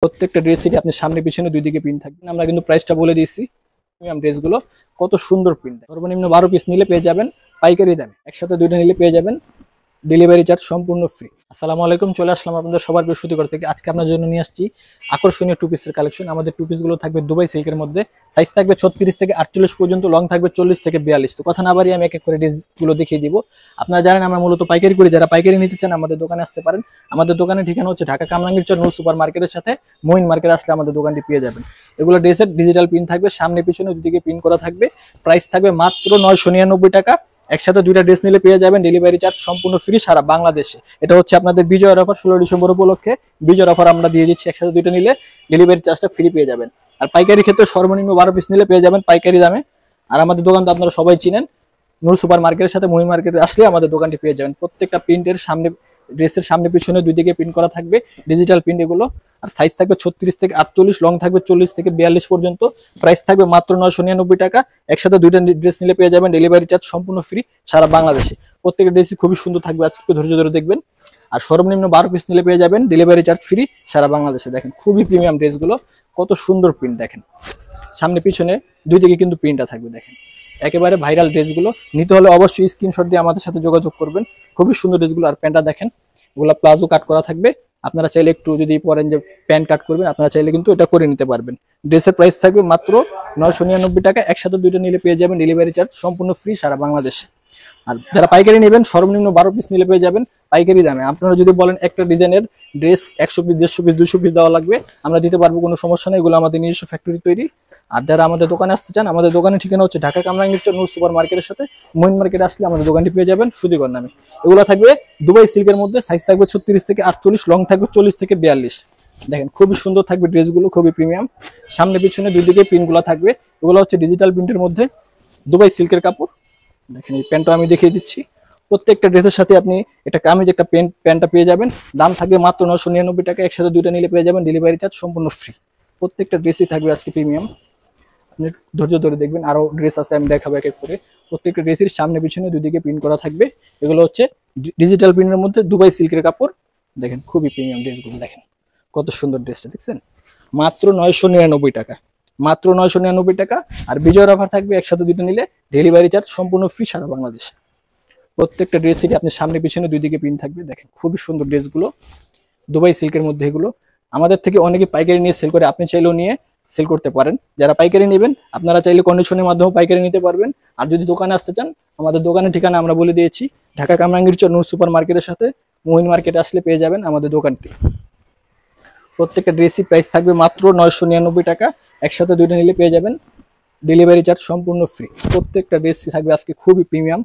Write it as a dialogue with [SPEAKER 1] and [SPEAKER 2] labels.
[SPEAKER 1] প্রত্যেকটা ড্রেসেরই আপনি সামনে পিছনে দুই দিকে প্রিন্ট থাকবেন। আমরা কিন্তু প্রাইসটা বলে দিয়েছি। প্রিমিয়াম ড্রেসগুলো কত সুন্দর প্রিন্ট, সর্বনিম্ন 12 পিস নিলে পেয়ে যাবেন পাইকারি দামে, একসাথে দুইটা নিলে পেয়ে যাবেন ডেলিভারি চার্জ সম্পূর্ণ ফ্রি। আসসালামু আলাইকুম, চলে আসলাম আপনাদের সবার প্রিয় সুতিকর থেকে। আজকে আপনার জন্য নিয়ে আসছি আকর্ষণীয় টু পিসের কালেকশন। আমাদের টু পিসগুলো থাকবে দুবাই সিল্কের মধ্যে, সাইজ থাকবে 36 থেকে 48 পর্যন্ত, লং থাকবে 40 থেকে 42। তো কথা না বাড়িয়ে আমি এক এক করে ড্রেসগুলো দেখিয়ে দিব। আপনারা জানেন আমরা মূলত পাইকারি করি, যারা পাইকারি নিতে চান আমাদের দোকানে আসতে পারেন। আমাদের দোকানের ঠিকানা হচ্ছে ঢাকা কামরাঙ্গীর চর নূর সুপার মার্কেটের সাথে মঈন মার্কেট আসলে আমাদের দোকানটি পেয়ে যাবেন। এগুলো ড্রেসের ডিজিটাল প্রিন্ট থাকবে, সামনে পিছনে দুদিকে প্রিন্ট করা থাকবে। প্রাইস থাকবে মাত্র 999 টাকা। একসাথে দুইটা ড্রেস নিলে পেয়ে যাবেন ডেলিভারি চার্জ সম্পূর্ণ ফ্রি সারা বাংলাদেশে। এটা হচ্ছে আপনাদের বিজয়ের অফার, 16 ডিসেম্বর উপলক্ষে বিজয়ের অফার আমরা দিয়ে দিচ্ছি। একসাথে দুইটা নিলে ডেলিভারি চার্জটা ফ্রি পেয়ে যাবেন। আর পাইকারি ক্ষেত্রে সর্বনিম্ন 12 পিস নিলে পেয়ে যাবেন পাইকারি দামে। আর আমাদের দোকান তো আপনারা সবাই চিনেন, নূর সুপার মার্কেটের সাথে মহিন মার্কেটে আসলে আমাদের দোকানটি পেয়ে যাবেন। প্রত্যেকটা প্রিন্টের সামনে, ড্রেসের সামনে পিছনে দুই দিকে প্রিন্ট করা থাকবে, ডিজিটাল প্রিন্ট এগুলো। আর সাইজ থাকবে 36 থেকে 48, লং থাকবে 40 থেকে 42 পর্যন্ত। প্রাইস থাকবে মাত্র 999 টাকা। একসাথে দুইটা ড্রেস নিলে পেয়ে যাবেন ডেলিভারি চার্জ সম্পূর্ণ ফ্রি সারা বাংলাদেশে। প্রত্যেকটা ড্রেসই খুবই সুন্দর থাকবে, আজকে ধৈর্য ধরে দেখবেন। আর সর্বনিম্ন 12 পিস নিলে পেয়ে যাবেন ডেলিভারি চার্জ ফ্রি সারা বাংলাদেশে। দেখেন খুবই প্রিমিয়াম ড্রেসগুলো, কত সুন্দর প্রিন্ট দেখেন। সামনে পিছনে দুই দিকে কিন্তু প্রিন্টটা থাকবে। দেখেন একেবারে ভাইরাল ড্রেসগুলো, নিতে হলে অবশ্যই স্ক্রিনশট দিয়ে আমাদের সাথে যোগাযোগ করবেন। খুবই সুন্দর ড্রেসগুলো। আর প্যান্টটা দেখেন, ওগুলা প্লাজো কাট করা থাকবে। আপনারা চাইলে একটু যদি পরেন যে প্যান্ট কাট করবেন, আপনারা চাইলে কিন্তু এটা করে নিতে পারবেন। ড্রেসের প্রাইস থাকবে মাত্র 999 টাকা। একসাথে দুইটা নিলে পেয়ে যাবেন ডেলিভারি চার্জ সম্পূর্ণ ফ্রি সারা বাংলাদেশে। আর যারা পাইকারি নেবেন সর্বনিম্ন 12 পিস নিলে পেয়ে যাবেন পাইকারি দামে। আপনারা যদি বলেন একটা ডিজাইনের ড্রেস 100 পিস, 150 পিস, 200 পিস দেওয়া লাগবে, আমরা দিতে পারবো, কোনো সমস্যা নেই। এগুলো আমাদের নিজস্ব ফ্যাক্টরি তৈরি। আর যারা আমাদের দোকানে আসতে চান, আমাদের দোকানের ঠিকানা হচ্ছে ঢাকা কামরাঙ্গীর চর নূর সুপার মার্কেটের সাথে মঈন মার্কেটে আসলে আমাদের দোকানটি পেয়ে যাবেন সুতিকর নামে। এগুলো থাকবে দুবাই সিল্কের মধ্যে, সাইজ থাকবে 36 থেকে 48, লং থাকবে 40 থেকে 42। দেখেন খুবই সুন্দর থাকবে ড্রেসগুলো, খুবই প্রিমিয়াম। সামনে পিছনে দুই দিকে প্রিন্টগুলো থাকবে। এগুলো হচ্ছে ডিজিটাল প্রিন্টের মধ্যে দুবাই সিল্কের কাপড়। দেখেন এই প্যান্টটা আমি দেখিয়ে দিচ্ছি। প্রত্যেকটা ড্রেসের সাথে আপনি এটা কামিজ একটা প্যান্টটা পেয়ে যাবেন। দাম থাকবে মাত্র 999 টাকা। একসাথে দুইটা নিলে পেয়ে যাবেন ডেলিভারি চার্জ সম্পূর্ণ ফ্রি। প্রত্যেকটা ড্রেসই থাকবে আজকে প্রিমিয়াম। আপনি ধৈর্য ধরে দেখবেন, আরো ড্রেস আছে আমি দেখাবো এক এক করে। প্রত্যেকটা ড্রেসের সামনে পিছনে দুই দিকে প্রিন্ট করা থাকবে। এগুলো হচ্ছে ডিজিটাল প্রিন্টের মধ্যে দুবাই সিল্কের কাপড়। দেখেন খুবই প্রিমিয়াম ড্রেসগুলো, দেখেন কত সুন্দর ড্রেসটা দেখছেন। মাত্র 999 টাকা, মাত্র 999 টাকা। আর বিজয়ের অফার থাকবে, একসাথে দুটো নিলে ডেলিভারি চার্জ সম্পূর্ণ ফ্রি সারা বাংলাদেশে। প্রত্যেকটা ড্রেসেরই আপনি সামনে পিছনে দুই দিকে প্রিন্ট থাকবে। দেখেন খুবই সুন্দর ড্রেসগুলো, দুবাই সিল্কের মধ্যে এগুলো। আমাদের থেকে অনেকে পাইকারি নিয়ে সেল করে, আপনি চাইলেও নিয়ে সেল করতে পারেন। যারা পাইকারি নেবেন আপনারা চাইলে কন্ডিশনের মাধ্যমে পাইকারি নিতে পারবেন। আর যদি দোকানে আসতে চান, আমাদের দোকানের ঠিকানা আমরা বলে দিয়েছি, ঢাকা কামরাঙ্গীর চর নূর সুপার মার্কেটের সাথে মঈন মার্কেটে আসলে পেয়ে যাবেন আমাদের দোকানটি। প্রত্যেকটা ড্রেসই প্রাইস থাকবে মাত্র 999 টাকা। একসাথে দুইটা নিলে পেয়ে যাবেন ডেলিভারি চার্জ সম্পূর্ণ ফ্রি। প্রত্যেকটা ড্রেসই থাকবে আজকে খুবই প্রিমিয়াম।